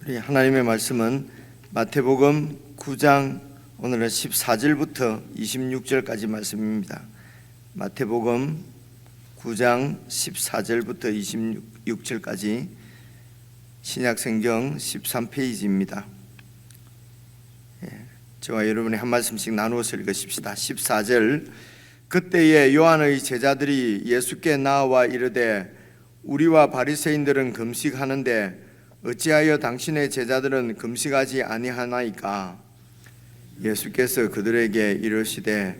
우리 하나님의 말씀은 마태복음 9장 오늘은 14절부터 26절까지 말씀입니다. 마태복음 9장 14절부터 26절까지 신약성경 13페이지입니다. 저와 여러분이 한 말씀씩 나누어서 읽으십시다. 14절. 그때에 요한의 제자들이 예수께 나와 이르되 우리와 바리새인들은 금식하는데 어찌하여 당신의 제자들은 금식하지 아니하나이까? 예수께서 그들에게 이르시되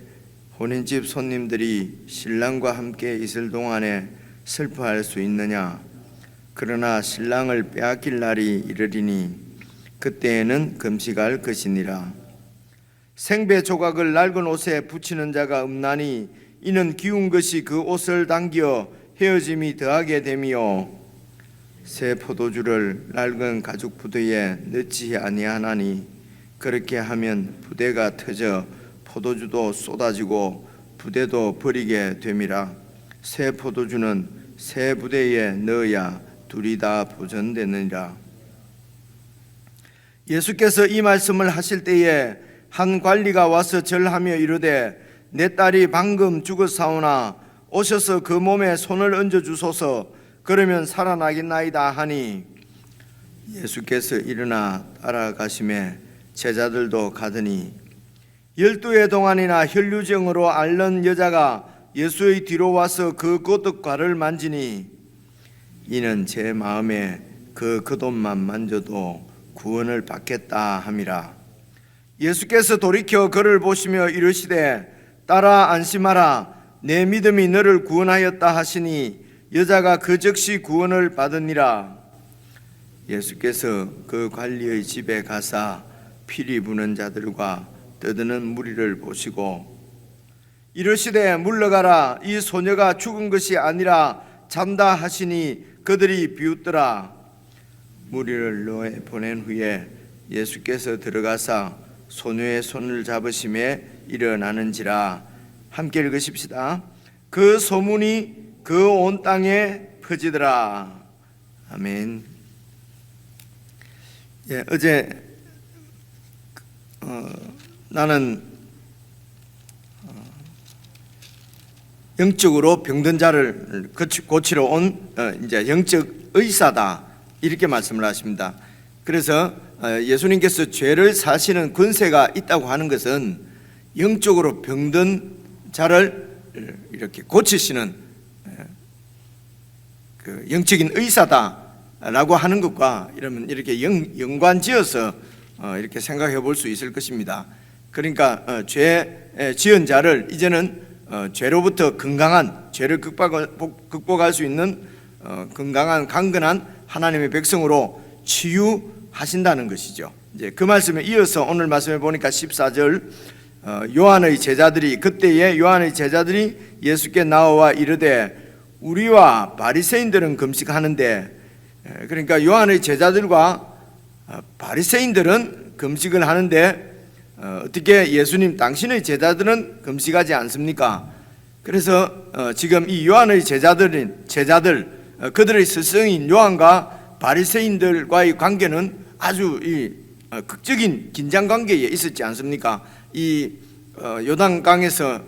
혼인집 손님들이 신랑과 함께 있을 동안에 슬퍼할 수 있느냐? 그러나 신랑을 빼앗길 날이 이르리니 그때에는 금식할 것이니라. 생배 조각을 낡은 옷에 붙이는 자가 없나니 이는 기운 것이 그 옷을 당겨 헤어짐이 더하게 됨이요 새 포도주를 낡은 가죽 부대에 넣지 아니하나니 그렇게 하면 부대가 터져 포도주도 쏟아지고 부대도 버리게 됨이라. 새 포도주는 새 부대에 넣어야 둘이 다 보존되느니라. 예수께서 이 말씀을 하실 때에 한 관리가 와서 절하며 이르되 내 딸이 방금 죽었사오나 오셔서 그 몸에 손을 얹어 주소서. 그러면 살아나겠나이다 하니 예수께서 일어나 따라가시매 제자들도 가더니 12해 동안이나 혈류증으로 앓는 여자가 예수의 뒤로 와서 그 고독과를 만지니 이는 제 마음에 그 겉옷만 만져도 구원을 받겠다 함이라. 예수께서 돌이켜 그를 보시며 이르시되 딸아 안심하라 내 믿음이 너를 구원하였다 하시니 여자가 그 즉시 구원을 받으니라. 예수께서 그 관리의 집에 가사 피리 부는 자들과 떠드는 무리를 보시고 이르시되 물러가라 이 소녀가 죽은 것이 아니라 잔다 하시니 그들이 비웃더라. 무리를 노에 보낸 후에 예수께서 들어가사 소녀의 손을 잡으심에 일어나는지라. 함께 읽으십시다. 그 소문이 그 온 땅에 퍼지더라. 아멘. 어제 나는 영적으로 병든 자를 고치러 온 이제 영적 의사다 이렇게 말씀을 하십니다. 그래서 예수님께서 죄를 사시는 권세가 있다고 하는 것은 영적으로 병든 자를 이렇게 고치시는 그 영적인 의사다라고 하는 것과 이러면 이렇게 연관지어서 이렇게 생각해 볼 수 있을 것입니다. 그러니까 죄 지은 자를 이제는 죄로부터 건강한 죄를 극복할 수 있는 건강한 강건한 하나님의 백성으로 치유하신다는 것이죠. 이제 그 말씀에 이어서 오늘 말씀해 보니까 14절 요한의 제자들이 그때에 요한의 제자들이 예수께 나와 이르되 우리와 바리새인들은 금식하는데, 그러니까 요한의 제자들과 바리새인들은 금식을 하는데 어떻게 예수님 당신의 제자들은 금식하지 않습니까? 그래서 지금 이 요한의 제자들 그들의 스승인 요한과 바리새인들과의 관계는 아주 이 극적인 긴장 관계에 있었지 않습니까? 이 요단강에서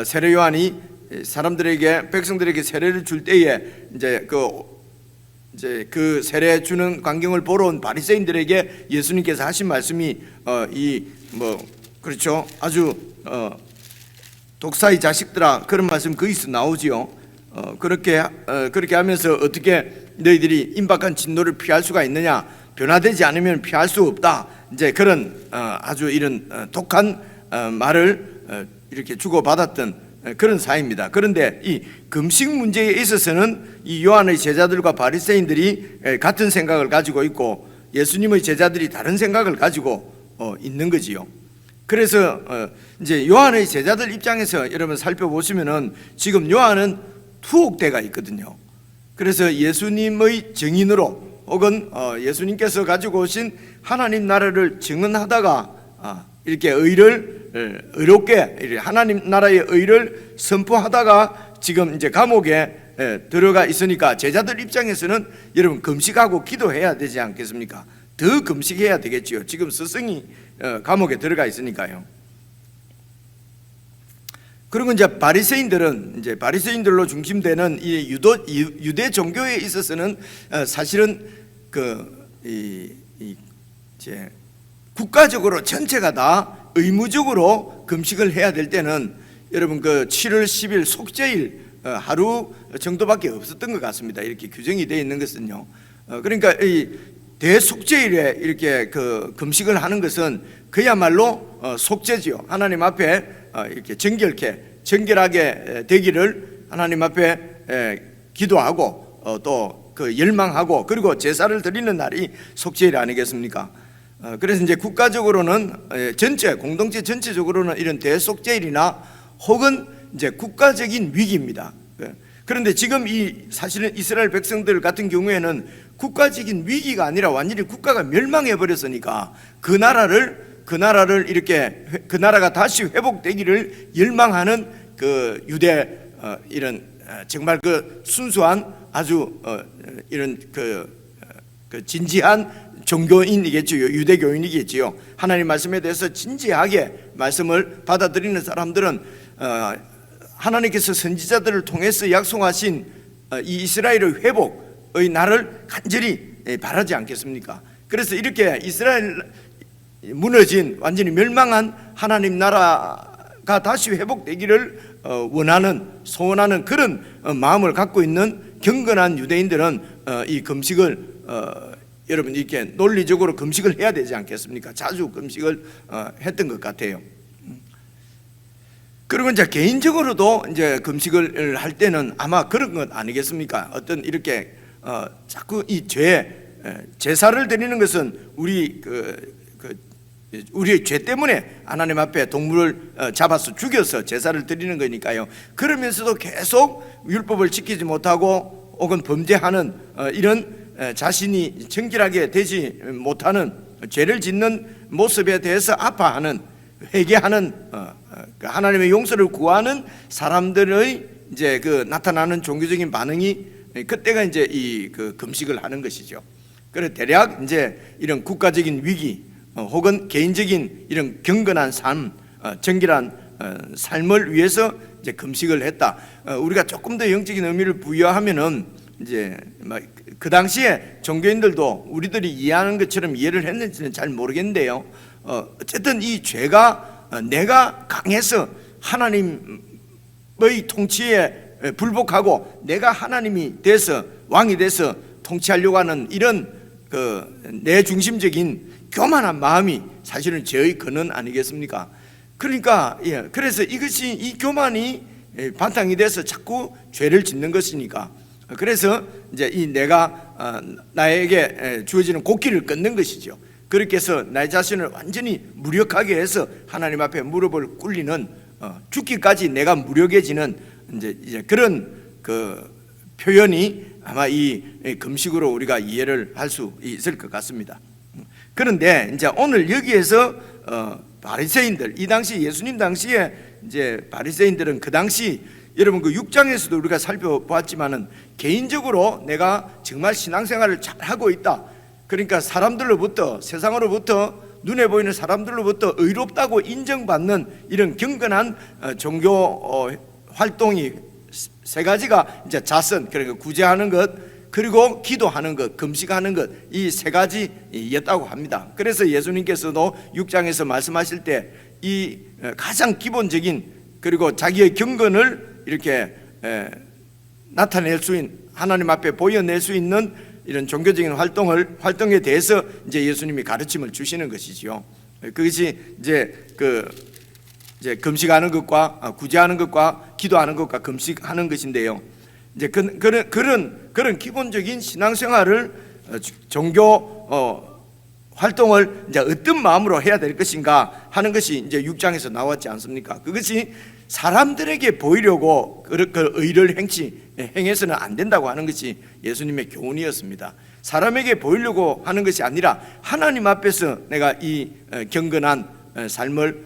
세례 요한이 사람들에게 백성들에게 세례를 줄 때에 이제 그 세례 주는 광경을 보러 온 바리새인들에게 예수님께서 하신 말씀이 그렇죠. 아주 독사의 자식들아 그런 말씀 거기서 나오지요. 그렇게 하면서 어떻게 너희들이 임박한 진노를 피할 수가 있느냐? 변화되지 않으면 피할 수 없다. 이제 그런 아주 이런 독한 말을 이렇게 주고받았던 그런 사이입니다. 그런데 이 금식 문제에 있어서는 이 요한의 제자들과 바리새인들이 같은 생각을 가지고 있고 예수님의 제자들이 다른 생각을 가지고 있는 거지요. 그래서 이제 요한의 제자들 입장에서 여러분 살펴보시면은 지금 요한은 투옥대가 있거든요. 그래서 예수님의 증인으로 혹은 예수님께서 가지고 오신 하나님 나라를 증언하다가 이렇게 의롭게 하나님 나라의 의를 선포하다가 지금 이제 감옥에 들어가 있으니까 제자들 입장에서는 여러분 금식하고 기도해야 되지 않겠습니까? 더 금식해야 되겠지요. 지금 스승이 감옥에 들어가 있으니까요. 그리고 이제 바리새인들로 중심되는 이 유대 종교에 있어서는 사실은 이제 국가적으로 전체가 다 의무적으로 금식을 해야 될 때는 여러분 7월 10일 속죄일 하루 정도밖에 없었던 것 같습니다. 이렇게 규정이 되어 있는 것은요. 그러니까 이 대속죄일에 이렇게 금식을 하는 것은 그야말로 속죄지요. 하나님 앞에 이렇게 정결하게 되기를 하나님 앞에 기도하고 또 열망하고 그리고 제사를 드리는 날이 속죄일 아니겠습니까? 그래서 이제 국가적으로는 공동체 전체적으로는 이런 대속죄일이나 혹은 이제 국가적인 위기입니다. 그런데 지금 사실은 이스라엘 백성들 같은 경우에는 국가적인 위기가 아니라 완전히 국가가 멸망해 버렸으니까 그 나라를 이렇게 그 나라가 다시 회복되기를 열망하는 유대 이런 정말 순수한 아주 이런 진지한 종교인이겠지요. 유대교인이겠지요. 하나님 말씀에 대해서 진지하게 말씀을 받아들이는 사람들은 하나님께서 선지자들을 통해서 약속하신 이 이스라엘의 회복의 날을 간절히 바라지 않겠습니까? 그래서 이렇게 이스라엘 무너진 완전히 멸망한 하나님 나라가 다시 회복되기를 소원하는 그런 마음을 갖고 있는 경건한 유대인들은 이 금식을 여러분 이렇게 논리적으로 금식을 해야 되지 않겠습니까? 자주 금식을 했던 것 같아요. 그리고 이제 개인적으로도 이제 금식을 할 때는 아마 그런 것 아니겠습니까? 어떤 이렇게 자꾸 이 제사를 드리는 것은 우리의 죄 때문에 하나님 앞에 동물을 잡아서 죽여서 제사를 드리는 거니까요. 그러면서도 계속 율법을 지키지 못하고 혹은 범죄하는 이런 자신이 정결하게 되지 못하는 죄를 짓는 모습에 대해서 아파하는 회개하는 하나님의 용서를 구하는 사람들의 이제 나타나는 종교적인 반응이 그때가 이제 금식을 하는 것이죠. 그래서 대략 이제 이런 국가적인 위기 혹은 개인적인 이런 경건한 삶, 정결한 삶을 위해서 이제 금식을 했다. 우리가 조금 더 영적인 의미를 부여하면은 이제 그 당시에 종교인들도 우리들이 이해하는 것처럼 이해를 했는지는 잘 모르겠는데요. 어쨌든 이 죄가 내가 강해서 하나님의 통치에 불복하고 내가 하나님이 돼서 왕이 돼서 통치하려고 하는 이런 내 중심적인 교만한 마음이 사실은 죄의 근원 아니겠습니까? 그러니까 그래서 이 교만이 바탕이 돼서 자꾸 죄를 짓는 것이니까 그래서 이제 나에게 주어지는 곡기를 끊는 것이죠. 그렇게 해서 나의 자신을 완전히 무력하게 해서 하나님 앞에 무릎을 꿇리는 죽기까지 내가 무력해지는 이제 그런 표현이 아마 이 금식으로 우리가 이해를 할 수 있을 것 같습니다. 그런데 이제 오늘 여기에서 바리새인들 이 당시 예수님 당시에 이제 바리새인들은 그 당시 여러분 6장에서도 우리가 살펴보았지만은 개인적으로 내가 정말 신앙생활을 잘 하고 있다. 그러니까 사람들로부터 세상으로부터 눈에 보이는 사람들로부터 의롭다고 인정받는 이런 경건한 종교 활동이 세 가지가 이제 자선 그러니까 구제하는 것 그리고 기도하는 것, 금식하는 것 이 세 가지였다고 합니다. 그래서 예수님께서도 6장에서 말씀하실 때 이 가장 기본적인 그리고 자기의 경건을 이렇게 나타낼 수 있는 하나님 앞에 보여낼 수 있는 이런 종교적인 활동에 대해서 이제 예수님이 가르침을 주시는 것이지요. 그것이 이제 금식하는 것과 구제하는 것과 기도하는 것과 금식하는 것인데요. 이제 그런 기본적인 신앙생활을 종교 활동을 이제 어떤 마음으로 해야 될 것인가 하는 것이 이제 6장에서 나왔지 않습니까? 그것이 사람들에게 보이려고 그 의를 행해서는 안 된다고 하는 것이 예수님의 교훈이었습니다. 사람에게 보이려고 하는 것이 아니라 하나님 앞에서 내가 이 경건한 삶을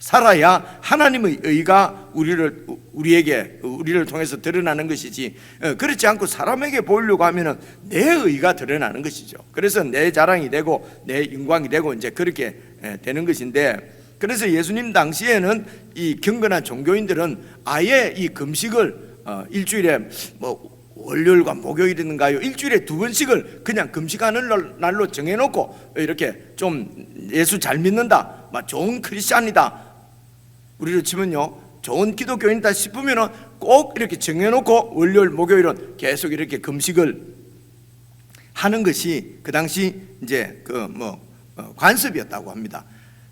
살아야 하나님의 의가 우리를 통해서 드러나는 것이지, 그렇지 않고 사람에게 보이려고 하면은 내 의가 드러나는 것이죠. 그래서 내 자랑이 되고 내 영광이 되고 이제 그렇게 되는 것인데, 그래서 예수님 당시에는 이 경건한 종교인들은 아예 이 금식을 일주일에 뭐 월요일과 목요일인가요? 일주일에 2번씩을 그냥 금식하는 날로 정해놓고, 이렇게 좀 예수 잘 믿는다, 막 좋은 크리스찬이다, 우리로 치면요 좋은 기독교인이다 싶으면은 꼭 이렇게 정해놓고 월요일 목요일은 계속 이렇게 금식을 하는 것이 그 당시 이제 관습이었다고 합니다.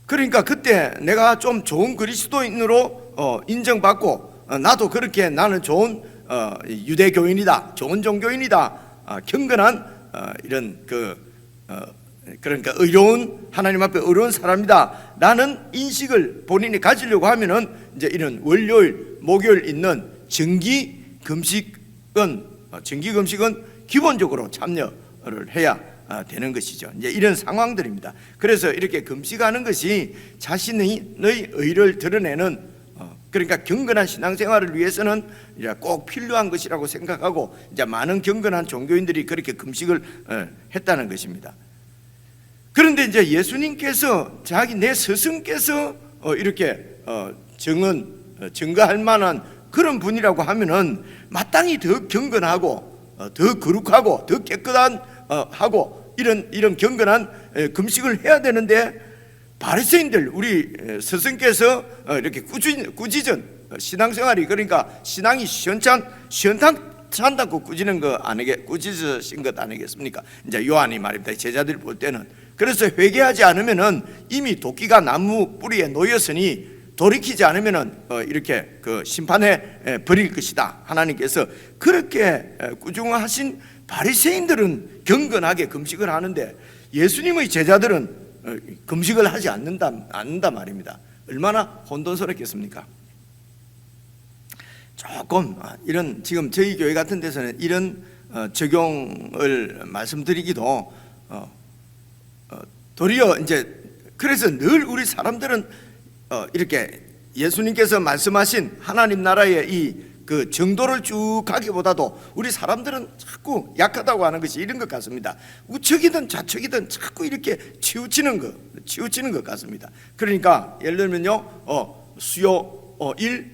그러니까 그때 내가 좀 좋은 그리스도인으로 인정받고, 나도 그렇게 나는 좋은 유대교인이다, 좋은 종교인이다, 경건한 이런 그러니까 의로운, 하나님 앞에 의로운 사람이다 라는 인식을 본인이 가지려고 하면은 이제 이런 월요일 목요일 있는 정기 금식은 기본적으로 참여를 해야 되는 것이죠. 이제 이런 상황들입니다. 그래서 이렇게 금식하는 것이 자신의 의를 드러내는, 그러니까 경건한 신앙생활을 위해서는 이제 꼭 필요한 것이라고 생각하고, 이제 많은 경건한 종교인들이 그렇게 금식을 했다는 것입니다. 그런데 이제 예수님께서 내 스승께서 이렇게 증거할 만한 그런 분이라고 하면은 마땅히 더 경건하고 더 거룩하고 더 깨끗한 하고 이런 경건한 금식을 해야 되는데, 바리새인들, 우리 스승께서 이렇게 꾸짖은 신앙생활이, 그러니까 신앙이 시원찮다고 꾸짖으신 것 아니겠습니까? 이제 요한이 말입니다. 제자들이 볼 때는. 그래서 회개하지 않으면은 이미 도끼가 나무 뿌리에 놓였으니 돌이키지 않으면은 이렇게 심판에 버릴 것이다. 하나님께서 그렇게 꾸중하신 바리새인들은 경건하게 금식을 하는데, 예수님의 제자들은 금식을 하지 않는다 말입니다. 얼마나 혼돈스럽겠습니까? 조금 이런, 지금 저희 교회 같은 데서는 이런 적용을 말씀드리기도 도리어 이제, 그래서 늘 우리 사람들은 이렇게 예수님께서 말씀하신 하나님 나라의 그 정도를 쭉 가기보다도 우리 사람들은 자꾸 약하다고 하는 것이 이런 것 같습니다. 우측이든 좌측이든 자꾸 이렇게 치우치는 것 같습니다. 그러니까 예를 들면요, 수요일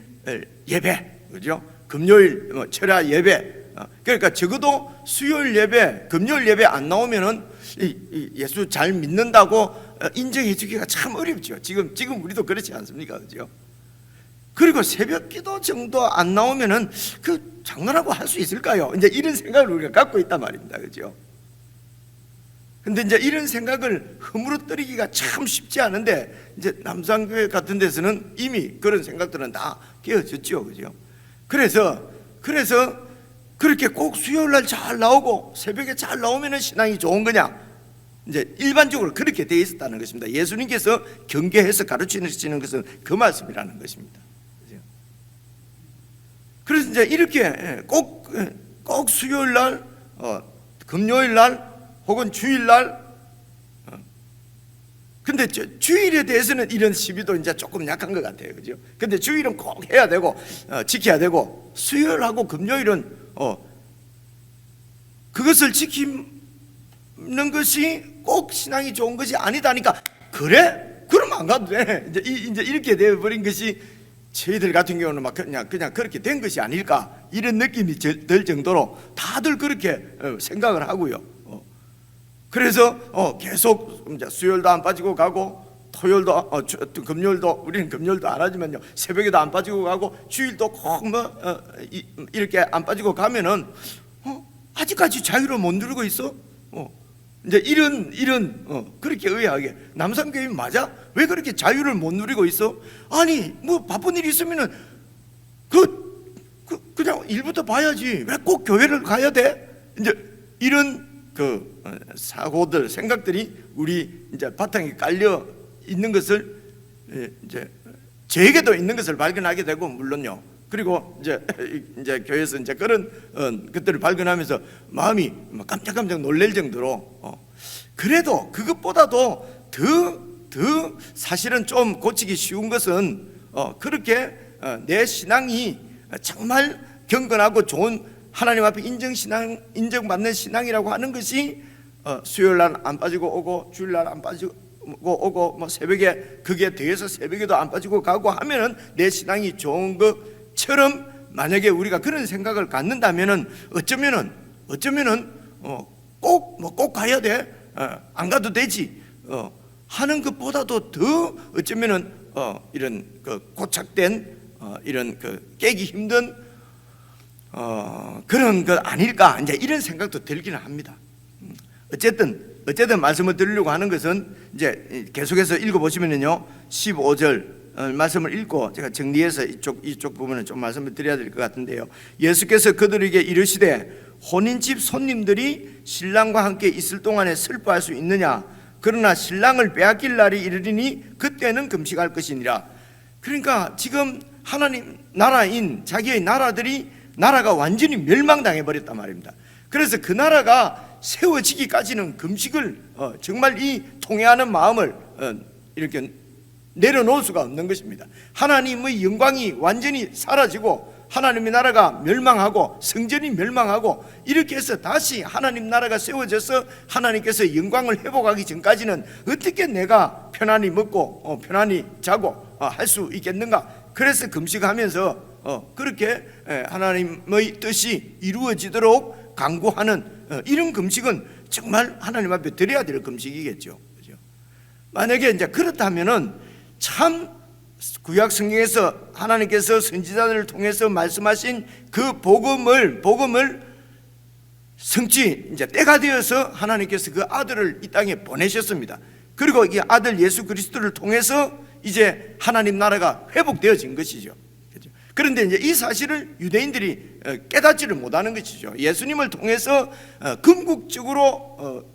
예배, 그죠? 금요일 철야 예배, 그러니까 적어도 수요일 예배, 금요일 예배 안 나오면은 예수 잘 믿는다고 인정해 주기가 참 어렵죠. 지금 우리도 그렇지 않습니까? 그죠? 그리고 새벽 기도 정도 안 나오면은 그 장난하고 할 수 있을까요? 이제 이런 생각을 우리가 갖고 있단 말입니다. 그죠? 근데 이제 이런 생각을 허물어뜨리기가 참 쉽지 않은데, 이제 남산교회 같은 데서는 이미 그런 생각들은 다 깨어졌죠. 그죠? 그래서 그렇게 꼭 수요일 날 잘 나오고 새벽에 잘 나오면은 신앙이 좋은 거냐? 이제 일반적으로 그렇게 되어 있었다는 것입니다. 예수님께서 경계해서 가르치시는 것은 그 말씀이라는 것입니다. 그래서 이제 이렇게 꼭 수요일 날, 금요일 날, 혹은 주일 날, 근데 주일에 대해서는 이런 시비도 이제 조금 약한 것 같아요, 그죠? 근데 주일은 꼭 해야 되고 지켜야 되고, 수요일하고 금요일은 그것을 지키는 것이 꼭 신앙이 좋은 것이 아니다니까. 그래? 그럼 안 가도 돼. 이제 이렇게 되어버린 것이 저희들 같은 경우는 막 그냥 그렇게 된 것이 아닐까, 이런 느낌이 들 정도로 다들 그렇게 생각을 하고요. 그래서 계속 이제 수요일도 안 빠지고 가고, 토요일도 금요일도, 우리는 금요일도 안 하지만요, 새벽에도 안 빠지고 가고, 주일도 꼭 이렇게 안 빠지고 가면은 아직까지 자유를 못 누리고 있어? 이제 이런 그렇게 의아하게, 남산교회 맞아? 왜 그렇게 자유를 못 누리고 있어? 아니 뭐 바쁜 일이 있으면은 그냥 일부터 봐야지, 왜 꼭 교회를 가야 돼? 이제 이런 사고들, 생각들이 우리 이제 바탕에 깔려 있는 것을, 이제 저에게도 있는 것을 발견하게 되고, 물론요. 그리고 이제 교회에서 이제 그런 것들을 발견하면서 마음이 깜짝깜짝 놀랄 정도로, 그래도 그것보다도 더 더 사실은 좀 고치기 쉬운 것은 그렇게 내 신앙이 정말 경건하고 좋은 하나님 앞에 인정받는 신앙이라고 하는 것이 수요일날 안 빠지고 오고 주일날 안 빠지고 오고 뭐 새벽에 그게 더해서 새벽에도 안 빠지고 가고 하면은 내 신앙이 좋은 것처럼 만약에 우리가 그런 생각을 갖는다면은 어쩌면은 꼭 가야 돼, 안 가도 되지 하는 것보다도 더 어쩌면은 이런 그 고착된 이런 그 깨기 힘든 그런 것 아닐까 이제 이런 생각도 들기는 합니다. 어쨌든 말씀을 드리려고 하는 것은 이제 계속해서 읽어보시면요 15절 말씀을 읽고 제가 정리해서 이쪽 부분은 좀 말씀을 드려야 될 것 같은데요. 예수께서 그들에게 이르시되 혼인집 손님들이 신랑과 함께 있을 동안에 슬퍼할 수 있느냐? 그러나 신랑을 빼앗길 날이 이르리니 그때는 금식할 것이니라. 그러니까 지금 하나님 나라인 자기의 나라가 완전히 멸망당해 버렸단 말입니다. 그래서 그 나라가 세워지기까지는 금식을 정말 이 통회하는 마음을 이렇게 내려놓을 수가 없는 것입니다. 하나님의 영광이 완전히 사라지고 하나님의 나라가 멸망하고 성전이 멸망하고 이렇게 해서 다시 하나님 나라가 세워져서 하나님께서 영광을 회복하기 전까지는 어떻게 내가 편안히 먹고 편안히 자고 할 수 있겠는가? 그래서 금식하면서 그렇게 하나님의 뜻이 이루어지도록 강구하는 이런 금식은 정말 하나님 앞에 드려야 될 금식이겠죠. 그죠? 만약에 이제 그렇다면은 참 구약 성경에서 하나님께서 선지자들을 통해서 말씀하신 그 복음을 성취 이제 때가 되어서 하나님께서 그 아들을 이 땅에 보내셨습니다. 그리고 이 아들 예수 그리스도를 통해서 이제 하나님 나라가 회복되어진 것이죠. 그런데 이제 이 사실을 유대인들이 깨닫지를 못하는 것이죠. 예수님을 통해서 궁극적으로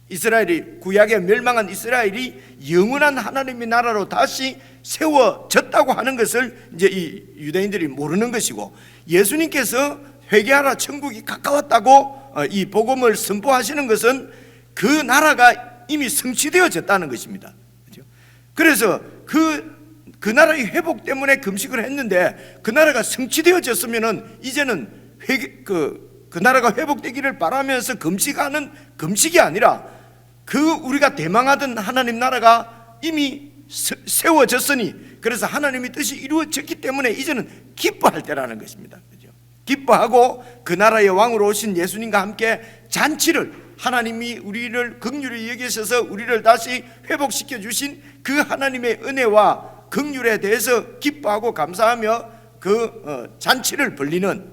이스라엘이 구약에 멸망한 이스라엘이 영원한 하나님의 나라로 다시 세워졌다고 하는 것을 이제 이 유대인들이 모르는 것이고, 예수님께서 회개하라 천국이 가까웠다고 이 복음을 선포하시는 것은 그 나라가 이미 성취되어졌다는 것입니다. 그래서 그 나라의 회복 때문에 금식을 했는데 그 나라가 성취되어졌으면은 이제는 그 나라가 회복되기를 바라면서 금식하는 금식이 아니라 우리가 대망하던 하나님 나라가 이미 세워졌으니, 그래서 하나님의 뜻이 이루어졌기 때문에 이제는 기뻐할 때라는 것입니다. 그죠? 기뻐하고 그 나라의 왕으로 오신 예수님과 함께 잔치를, 하나님이 우리를 긍휼히 여기셔서 우리를 다시 회복시켜 주신 그 하나님의 은혜와 긍휼에 대해서 기뻐하고 감사하며 그 잔치를 벌리는,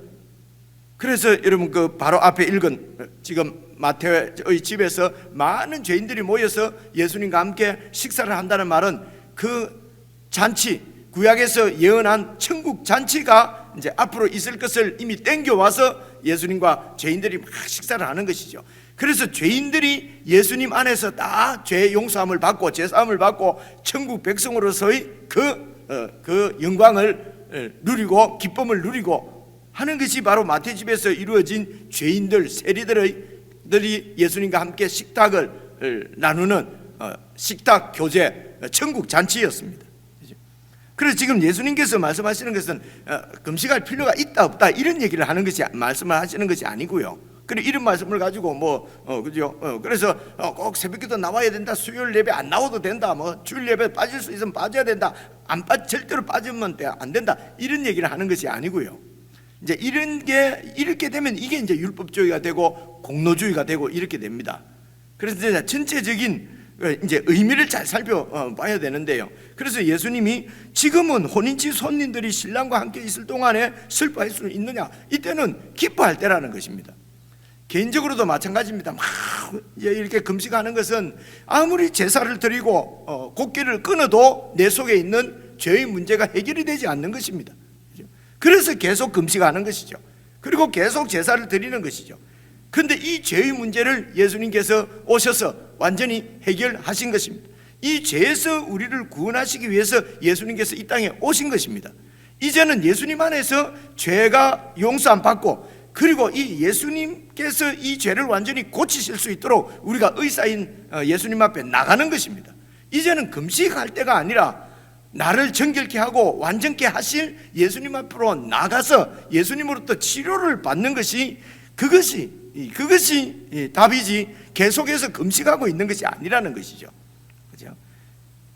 그래서 여러분 그 바로 앞에 읽은 지금 마태의 집에서 많은 죄인들이 모여서 예수님과 함께 식사를 한다는 말은 그 잔치, 구약에서 예언한 천국 잔치가 이제 앞으로 있을 것을 이미 땡겨와서 예수님과 죄인들이 막 식사를 하는 것이죠. 그래서 죄인들이 예수님 안에서 다 죄 용서함을 받고 제사함을 받고 천국 백성으로서의 그 영광을 누리고 기쁨을 누리고 하는 것이 바로 마태집에서 이루어진 죄인들, 세리들이 예수님과 함께 식탁을 나누는 식탁 교제, 천국 잔치였습니다. 그래서 지금 예수님께서 말씀하시는 것은 금식할 필요가 있다 없다 이런 얘기를 하는 것이 말씀을 하시는 것이 아니고요. 그래 이런 말씀을 가지고 그죠? 그래서 꼭 새벽기도 나와야 된다, 수요일 예배 안 나와도 된다, 주일 예배 빠질 수 있으면 빠져야 된다, 절대로 빠지면 안 된다 이런 얘기를 하는 것이 아니고요. 이제 이렇게 되면 이게 이제 율법주의가 되고 공로주의가 되고 이렇게 됩니다. 그래서 이제 전체적인 이제 의미를 잘 살펴봐야 되는데요. 그래서 예수님이 지금은 혼인집 손님들이 신랑과 함께 있을 동안에 슬퍼할 수 있느냐? 이때는 기뻐할 때라는 것입니다. 개인적으로도 마찬가지입니다. 막 이렇게 금식하는 것은 아무리 제사를 드리고 곡기를 끊어도 내 속에 있는 죄의 문제가 해결이 되지 않는 것입니다. 그래서 계속 금식하는 것이죠. 그리고 계속 제사를 드리는 것이죠. 그런데 이 죄의 문제를 예수님께서 오셔서 완전히 해결하신 것입니다. 이 죄에서 우리를 구원하시기 위해서 예수님께서 이 땅에 오신 것입니다. 이제는 예수님 안에서 죄가 용서 안 받고, 그리고 이 예수님께서 이 죄를 완전히 고치실 수 있도록 우리가 의사인 예수님 앞에 나가는 것입니다. 이제는 금식할 때가 아니라 나를 정결케 하고 완전케 하실 예수님 앞으로 나가서 예수님으로부터 치료를 받는 것이 그것이 답이지 계속해서 금식하고 있는 것이 아니라는 것이죠. 그죠?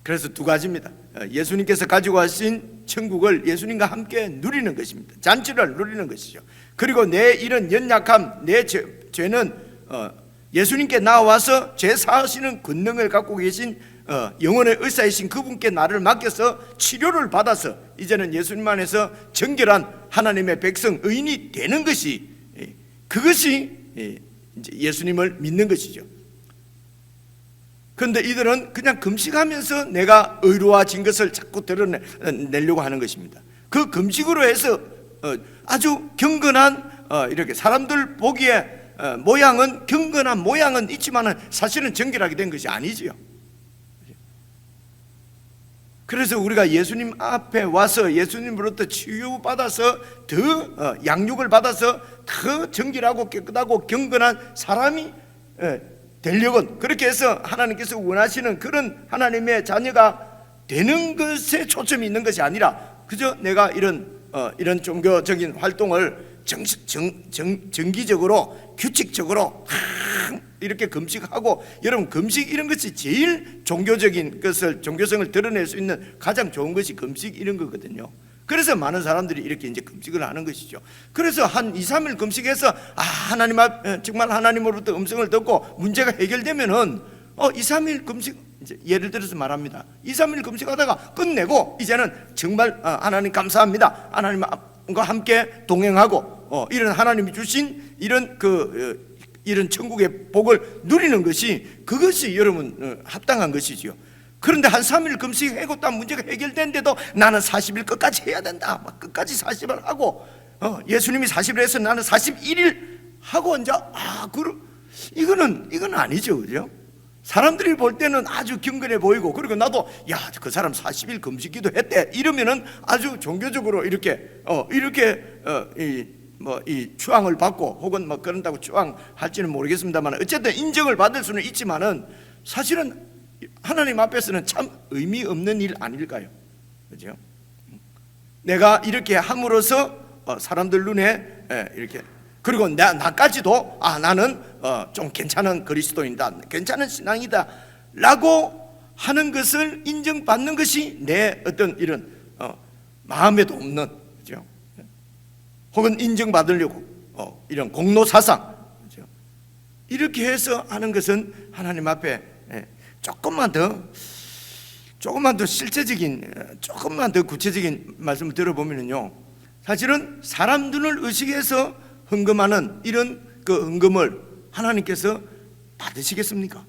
그래서 두 가지입니다. 예수님께서 가지고 가신 천국을 예수님과 함께 누리는 것입니다. 잔치를 누리는 것이죠. 그리고 내 이런 연약함, 내 죄는 예수님께 나와서 죄 사하시는 권능을 갖고 계신 영혼의 의사이신 그분께 나를 맡겨서 치료를 받아서 이제는 예수님 안에서 정결한 하나님의 백성, 의인이 되는 것이, 그것이 이제 예수님을 믿는 것이죠. 그런데 이들은 그냥 금식하면서 내가 의로워진 것을 자꾸 드러내려고 하는 것입니다. 그 금식으로 해서 아주 경건한, 이렇게 사람들 보기에 모양은 경건한 모양은 있지만 사실은 정결하게 된 것이 아니지요. 그래서 우리가 예수님 앞에 와서 예수님으로부터 치유받아서 더 양육을 받아서 더 정결하고 깨끗하고 경건한 사람이 되려고, 그렇게 해서 하나님께서 원하시는 그런 하나님의 자녀가 되는 것에 초점이 있는 것이 아니라 그저 내가 이런 종교적인 활동을 정기적으로 규칙적으로 이렇게 금식하고, 여러분 금식 이런 것이 제일 종교적인 것을, 종교성을 드러낼 수 있는 가장 좋은 것이 금식 이런 거거든요. 그래서 많은 사람들이 이렇게 이제 금식을 하는 것이죠. 그래서 한 2, 3일 금식해서 하나님 앞 정말 하나님으로부터 음성을 듣고 문제가 해결되면은 2, 3일 금식, 이제 예를 들어서 말합니다. 2, 3일 금식하다가 끝내고 이제는 정말 하나님 감사합니다. 하나님과 함께 동행하고 이런 하나님이 주신 이런 천국의 복을 누리는 것이, 그것이 여러분 합당한 것이지요. 그런데 한 3일 금식하고 딱 문제가 해결된데도 나는 40일 끝까지 해야 된다, 막 끝까지 40일 하고, 예수님이 40일 해서 나는 41일 하고 이제 이거는 아니죠, 그죠? 사람들이 볼 때는 아주 경건해 보이고, 그리고 나도 그 사람 40일 금식기도 했대 이러면은 아주 종교적으로 이렇게 이 추앙을 받고, 혹은 뭐 그런다고 추앙할지는 모르겠습니다만 어쨌든 인정을 받을 수는 있지만은 사실은 하나님 앞에서는 참 의미 없는 일 아닐까요? 그죠? 내가 이렇게 함으로써 사람들 눈에 이렇게, 그리고 나까지도 나는 좀 괜찮은 그리스도인이다, 괜찮은 신앙이다 라고 하는 것을 인정받는 것이 내 어떤 이런 마음에도 없는, 그죠? 혹은 인정받으려고 이런 공로사상, 그죠? 이렇게 해서 하는 것은 하나님 앞에 조금만 더 실제적인, 조금만 더 구체적인 말씀을 들어보면요, 사실은 사람 눈을 의식해서 헌금하는 이런 그 헌금을 하나님께서 받으시겠습니까?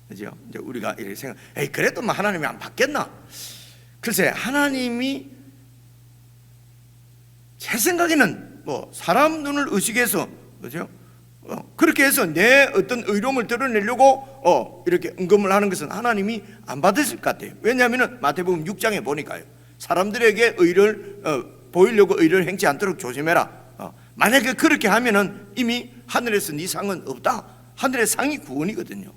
그죠? 이제 우리가 이렇게 그래도 뭐 하나님이 안 받겠나? 글쎄, 하나님이 제 생각에는 뭐 사람 눈을 의식해서, 그죠? 그렇게 해서 내 어떤 의로움을 드러내려고 이렇게 헌금을 하는 것은 하나님이 안 받으실 것 같아요. 왜냐하면 마태복음 6장에 보니까요, 사람들에게 의를 보이려고 의를 행치 않도록 조심해라. 만약에 그렇게 하면은 이미 하늘에서 네 상은 없다. 하늘의 상이 구원이거든요.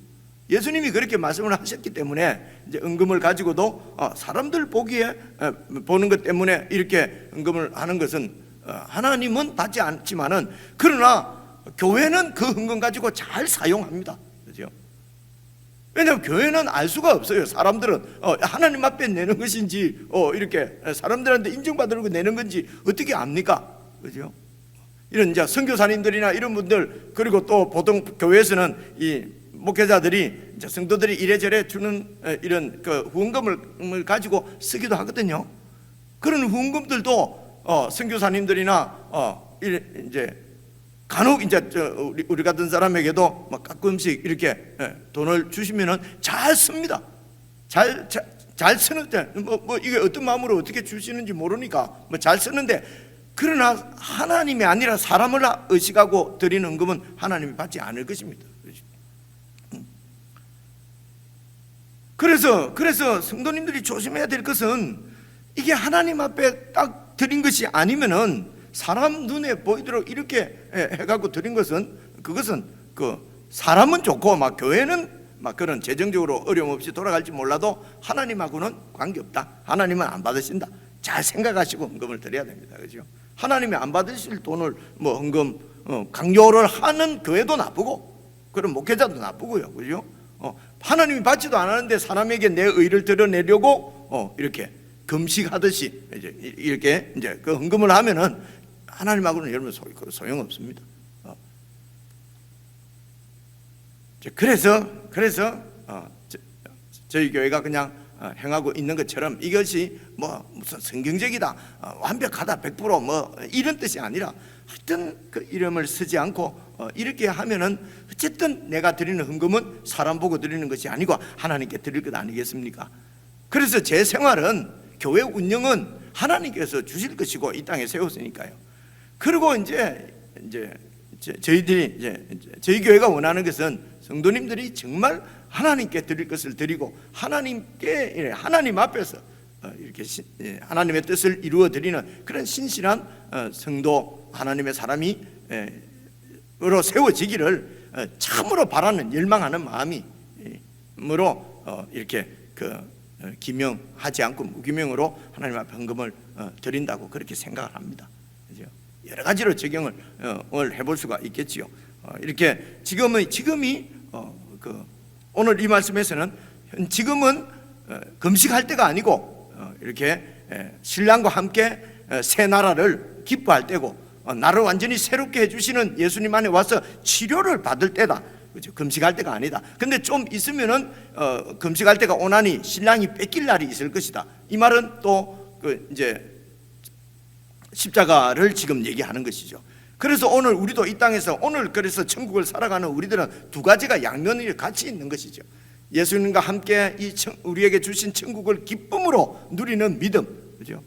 예수님이 그렇게 말씀을 하셨기 때문에 이제 헌금을 가지고도 사람들 보는 것 때문에 이렇게 헌금을 하는 것은 하나님은 받지 않지만은, 그러나 교회는 그 헌금 가지고 잘 사용합니다. 그죠? 왜냐하면 교회는 알 수가 없어요. 사람들은 하나님 앞에 내는 것인지 이렇게 사람들한테 인정받으려고 내는 건지 어떻게 압니까? 그죠? 이런 이제 선교사님들이나 이런 분들, 그리고 또 보통 교회에서는 이 목회자들이, 이제 성도들이 이래저래 주는 이런 그 후원금을 가지고 쓰기도 하거든요. 그런 후원금들도 선교사님들이나 이제 간혹 이제 우리 같은 사람에게도 막 가끔씩 이렇게 돈을 주시면은 잘 씁니다. 잘 쓰는데 뭐 이게 어떤 마음으로 어떻게 주시는지 모르니까 뭐 잘 쓰는데, 그러나 하나님이 아니라 사람을 의식하고 드리는 헌금은 하나님이 받지 않을 것입니다. 그래서 성도님들이 조심해야 될 것은, 이게 하나님 앞에 딱 드린 것이 아니면은 사람 눈에 보이도록 이렇게 해갖고 드린 것은, 그것은 사람은 좋고 막 교회는 막 그런 재정적으로 어려움 없이 돌아갈지 몰라도 하나님하고는 관계없다. 하나님은 안 받으신다. 잘 생각하시고 헌금을 드려야 됩니다. 그죠? 하나님이 안 받으실 돈을 뭐 헌금 강요를 하는 교회도 나쁘고 그런 목회자도 나쁘고요. 그죠? 하나님이 받지도 않았는데 사람에게 내 의를 드러내려고 이렇게 금식하듯이 이렇게 이제 그 헌금을 하면은 하나님하고는 여러분 소용없습니다. 그래서 저희 교회가 그냥 행하고 있는 것처럼 이것이 뭐 무슨 성경적이다, 완벽하다, 100% 이런 뜻이 아니라 하여튼 그 이름을 쓰지 않고 이렇게 하면은 어쨌든 내가 드리는 헌금은 사람 보고 드리는 것이 아니고 하나님께 드릴 것 아니겠습니까? 그래서 제 생활은 교회 운영은 하나님께서 주실 것이고 이 땅에 세웠으니까요. 그리고 이제 저희 교회가 원하는 것은 성도님들이 정말 하나님께 드릴 것을 드리고 하나님 앞에서 이렇게 하나님의 뜻을 이루어 드리는 그런 신실한 성도 하나님의 사람으로 세워지기를 참으로 바라는 열망하는 마음으로 이렇게 기명하지 않고 무기명으로 하나님 앞에 헌금을 드린다고 그렇게 생각을 합니다. 여러 가지로 적용을 해볼 수가 있겠지요. 이렇게 지금이 오늘 이 말씀에서는 지금은 금식할 때가 아니고 이렇게 신랑과 함께 새 나라를 기뻐할 때고 나를 완전히 새롭게 해주시는 예수님 안에 와서 치료를 받을 때다. 그렇죠? 금식할 때가 아니다. 근데 좀 있으면은 금식할 때가 오나니 신랑이 뺏길 날이 있을 것이다. 이 말은 또 이제 십자가를 지금 얘기하는 것이죠. 그래서 오늘 우리도 이 땅에서 그래서 천국을 살아가는 우리들은 두 가지가 양면이 같이 있는 것이죠. 예수님과 함께 우리에게 주신 천국을 기쁨으로 누리는 믿음, 그죠?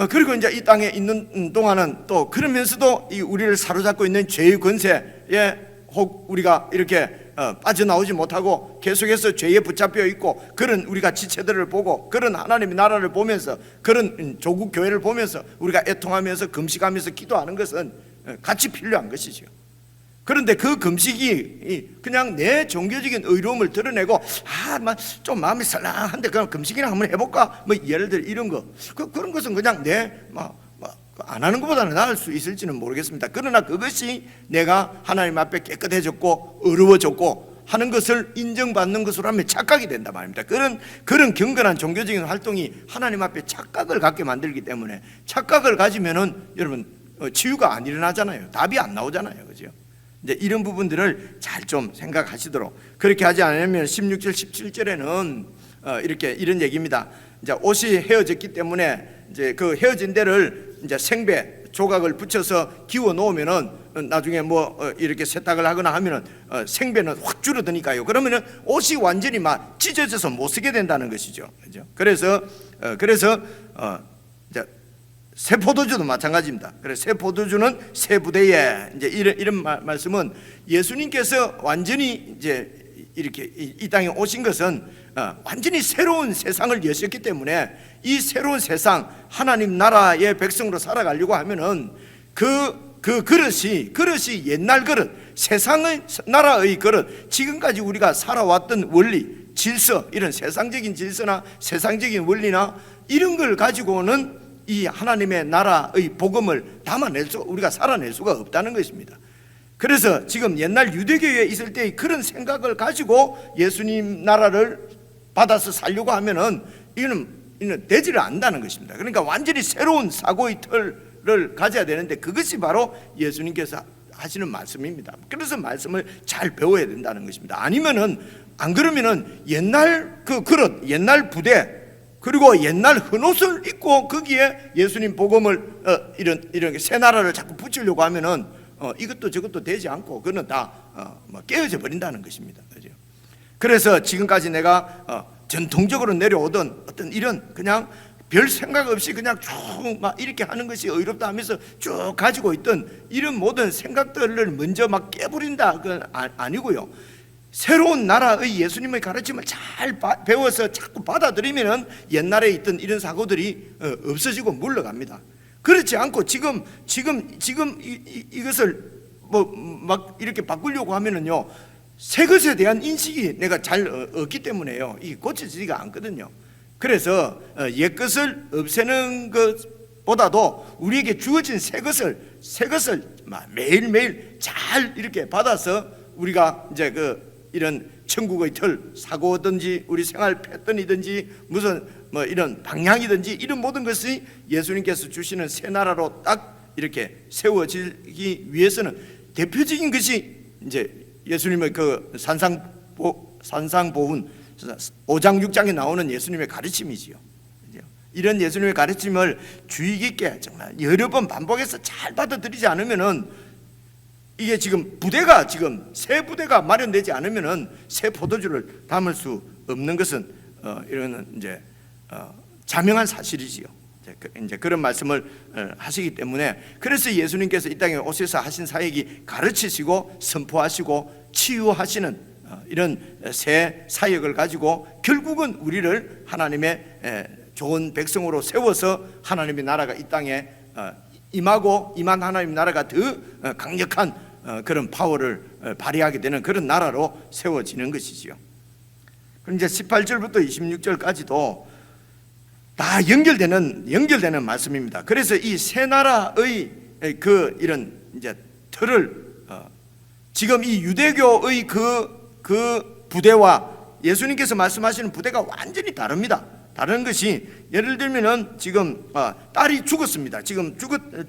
그리고 이제 이 땅에 있는 동안은 또 그러면서도 이 우리를 사로잡고 있는 죄의 권세에 혹 우리가 이렇게 빠져나오지 못하고 계속해서 죄에 붙잡혀 있고 그런 우리가 지체들을 보고 그런 하나님의 나라를 보면서 그런 조국 교회를 보면서 우리가 애통하면서 금식하면서 기도하는 것은 같이 필요한 것이죠. 그런데 그 금식이 그냥 내 종교적인 의로움을 드러내고 좀 마음이 살랑한데 그럼 금식이나 한번 해볼까? 뭐 예를 들어 이런 거 그런 것은 그냥 안 하는 것보다는 나을 수 있을지는 모르겠습니다. 그러나 그것이 내가 하나님 앞에 깨끗해졌고 어려워졌고 하는 것을 인정받는 것으로 하면 착각이 된다 말입니다. 그런 경건한 종교적인 활동이 하나님 앞에 착각을 갖게 만들기 때문에 착각을 가지면은 여러분 치유가 안 일어나잖아요. 답이 안 나오잖아요. 그죠? 이제 이런 부분들을 잘 좀 생각하시도록 그렇게 하지 않으면 16절 17절에는 이렇게 이런 얘기입니다. 이제 옷이 헤어졌기 때문에 이제 그 헤어진 데를 이제 생배 조각을 붙여서 기워 놓으면은 나중에 이렇게 세탁을 하거나 하면은 생배는 확 줄어드니까요. 그러면은 옷이 완전히 막 찢어져서 못 쓰게 된다는 것이죠. 그죠? 그래서 이제 새 포도주도 마찬가지입니다. 그래서 새 포도주는 새 부대에 이제 이런 말씀은 예수님께서 완전히 이제 이렇게 이 땅에 오신 것은 완전히 새로운 세상을 여셨기 때문에 이 새로운 세상 하나님 나라의 백성으로 살아가려고 하면은 그 그릇이 옛날 그릇, 세상의 나라의 그릇, 지금까지 우리가 살아왔던 원리, 질서, 이런 세상적인 질서나 세상적인 원리나 이런 걸 가지고는 이 하나님의 나라의 복음을 우리가 살아낼 수가 없다는 것입니다. 그래서 지금 옛날 유대교회에 있을 때의 그런 생각을 가지고 예수님 나라를 받아서 살려고 하면은 이는 되지를 않는다는 것입니다. 그러니까 완전히 새로운 사고의 틀을 가져야 되는데 그것이 바로 예수님께서 하시는 말씀입니다. 그래서 말씀을 잘 배워야 된다는 것입니다. 안 그러면은 옛날 그 그릇, 옛날 부대, 그리고 옛날 헌옷을 입고 거기에 예수님 복음을 이런 새 나라를 자꾸 붙이려고 하면은 이것도 저것도 되지 않고 그거는 다 깨어져 버린다는 것입니다. 그죠? 그래서 지금까지 내가 전통적으로 내려오던 어떤 이런 그냥 별 생각 없이 그냥 쭉 막 이렇게 하는 것이 의롭다 하면서 쭉 가지고 있던 이런 모든 생각들을 먼저 막 깨버린다 그건 아니고요. 새로운 나라의 예수님의 가르침을 잘 배워서 자꾸 받아들이면 옛날에 있던 이런 사고들이 없어지고 물러갑니다. 그렇지 않고 지금 이것을 막 이렇게 바꾸려고 하면은요, 새 것에 대한 인식이 내가 잘 없기 때문에요. 이게 고쳐지지가 않거든요. 그래서 옛 것을 없애는 것보다도 우리에게 주어진 새 것을 매일매일 잘 이렇게 받아서 우리가 이제 이런 천국의 틀, 사고든지 우리 생활 패턴이든지 무슨 이런 방향이든지 이런 모든 것이 예수님께서 주시는 새 나라로 딱 이렇게 세워지기 위해서는 대표적인 것이 이제 예수님의 산상보훈 5장 6장에 나오는 예수님의 가르침이지요. 이런 예수님의 가르침을 주의 깊게 정말 여러 번 반복해서 잘 받아들이지 않으면은 이게 지금 새 부대가 마련되지 않으면은 새 포도주를 담을 수 없는 것은 이런 이제 자명한 사실이지요. 이제 그런 말씀을 하시기 때문에 그래서 예수님께서 이 땅에 오셔서 하신 사역이 가르치시고 선포하시고 치유하시는 이런 새 사역을 가지고 결국은 우리를 하나님의 좋은 백성으로 세워서 하나님의 나라가 이 땅에 임한 하나님 나라가 더 강력한 그런 파워를 발휘하게 되는 그런 나라로 세워지는 것이지요. 그럼 이제 18절부터 26절까지도 다 연결되는 말씀입니다. 그래서 이 새 나라의 이런 이제 틀을 지금 이 유대교의 그 부대와 예수님께서 말씀하시는 부대가 완전히 다릅니다. 다른 것이 예를 들면은 지금 딸이 죽었습니다. 지금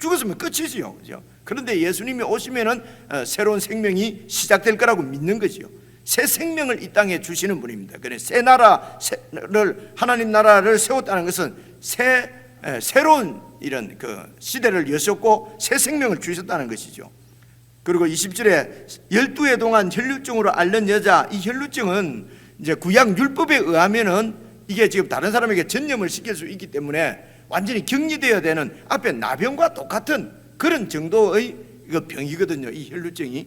죽었으면 끝이지요, 그죠? 그런데 예수님이 오시면은 새로운 생명이 시작될 거라고 믿는 거지요. 새 생명을 이 땅에 주시는 분입니다. 그래서 새 나라를 하나님 나라를 세웠다는 것은 새로운 이런 시대를 여셨고 새 생명을 주셨다는 것이죠. 그리고 20절에 12해 동안 혈루증으로 앓는 여자, 이 혈루증은 이제 구약 율법에 의하면은 이게 지금 다른 사람에게 전염을 시킬 수 있기 때문에 완전히 격리되어야 되는 앞에 나병과 똑같은 그런 정도의 병이거든요, 이 혈루증이.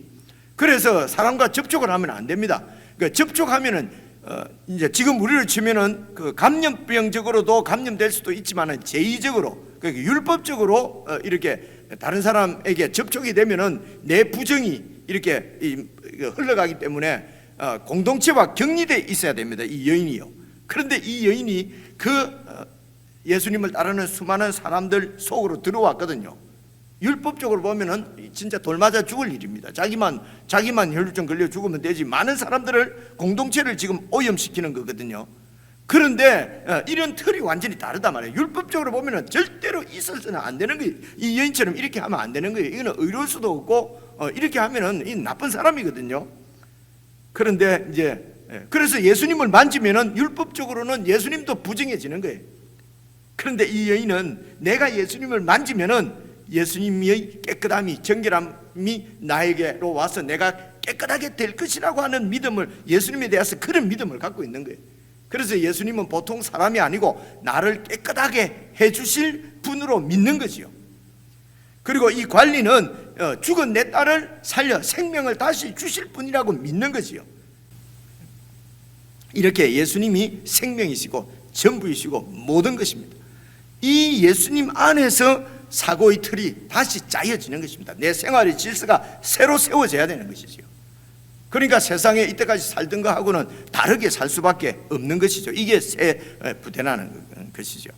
그래서 사람과 접촉을 하면 안 됩니다. 그러니까 접촉하면은 이제 지금 우리를 치면은 감염병적으로도 감염될 수도 있지만은 제2적으로 그러니까 율법적으로 이렇게 다른 사람에게 접촉이 되면은 내 부정이 이렇게 흘러가기 때문에 공동체와 격리돼 있어야 됩니다, 이 여인이요. 그런데 이 여인이 예수님을 따르는 수많은 사람들 속으로 들어왔거든요. 율법적으로 보면은 진짜 돌 맞아 죽을 일입니다. 자기만 혈루증 걸려 죽으면 되지. 많은 사람들을 공동체를 지금 오염시키는 거거든요. 그런데 이런 틀이 완전히 다르단 말이에요. 율법적으로 보면은 절대로 있어서는 안 되는 거예요. 이 여인처럼 이렇게 하면 안 되는 거예요. 이거는 의로울 수도 없고 이렇게 하면은 이 나쁜 사람이거든요. 그런데 이제 그래서 예수님을 만지면은 율법적으로는 예수님도 부정해지는 거예요. 그런데 이 여인은 내가 예수님을 만지면은 예수님의 깨끗함이 정결함이 나에게로 와서 내가 깨끗하게 될 것이라고 하는 믿음을, 예수님에 대해서 그런 믿음을 갖고 있는 거예요. 그래서 예수님은 보통 사람이 아니고 나를 깨끗하게 해주실 분으로 믿는 거지요. 그리고 이 관리는 죽은 내 딸을 살려 생명을 다시 주실 분이라고 믿는 거지요. 이렇게 예수님이 생명이시고 전부이시고 모든 것입니다. 이 예수님 안에서 사고의 틀이 다시 짜여지는 것입니다. 내 생활의 질서가 새로 세워져야 되는 것이죠. 그러니까 세상에 이때까지 살던 것하고는 다르게 살 수밖에 없는 것이죠. 이게 새 부대라는 것이죠.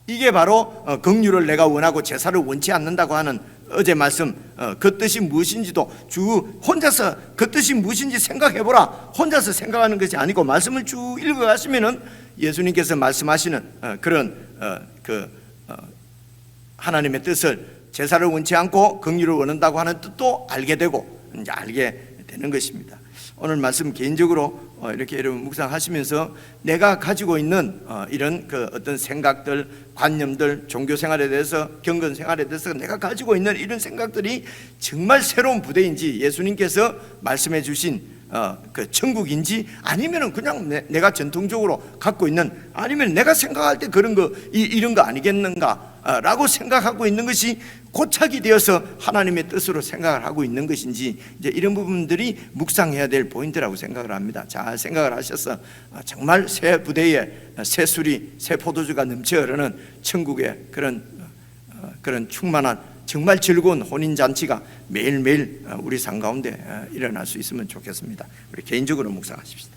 이게 바로 긍휼을 내가 원하고 제사를 원치 않는다고 하는 어제 말씀, 그 뜻이 무엇인지도 혼자서 그 뜻이 무엇인지 생각해보라. 혼자서 생각하는 것이 아니고 말씀을 쭉 읽어가시면은 예수님께서 말씀하시는 그런 하나님의 뜻을, 제사를 원치 않고 긍휼을 원한다고 하는 뜻도 알게 되고 이제 알게 되는 것입니다. 오늘 말씀 개인적으로 이렇게 여러분 묵상하시면서 내가 가지고 있는 이런 어떤 생각들, 관념들, 종교 생활에 대해서, 경건 생활에 대해서 내가 가지고 있는 이런 생각들이 정말 새로운 부대인지, 예수님께서 말씀해 주신 천국인지, 아니면은 그냥 내가 전통적으로 갖고 있는, 아니면 내가 생각할 때 그런 거 이런 거 아니겠는가 라고 생각하고 있는 것이 고착이 되어서 하나님의 뜻으로 생각을 하고 있는 것인지, 이제 이런 부분들이 묵상해야 될 포인트라고 생각을 합니다. 잘 생각을 하셔서 정말 새 부대에 새 술이, 새 포도주가 넘쳐 흐르는 천국의 그런 충만한 정말 즐거운 혼인 잔치가 매일매일 우리 삶 가운데 일어날 수 있으면 좋겠습니다. 우리 개인적으로 묵상하십시다.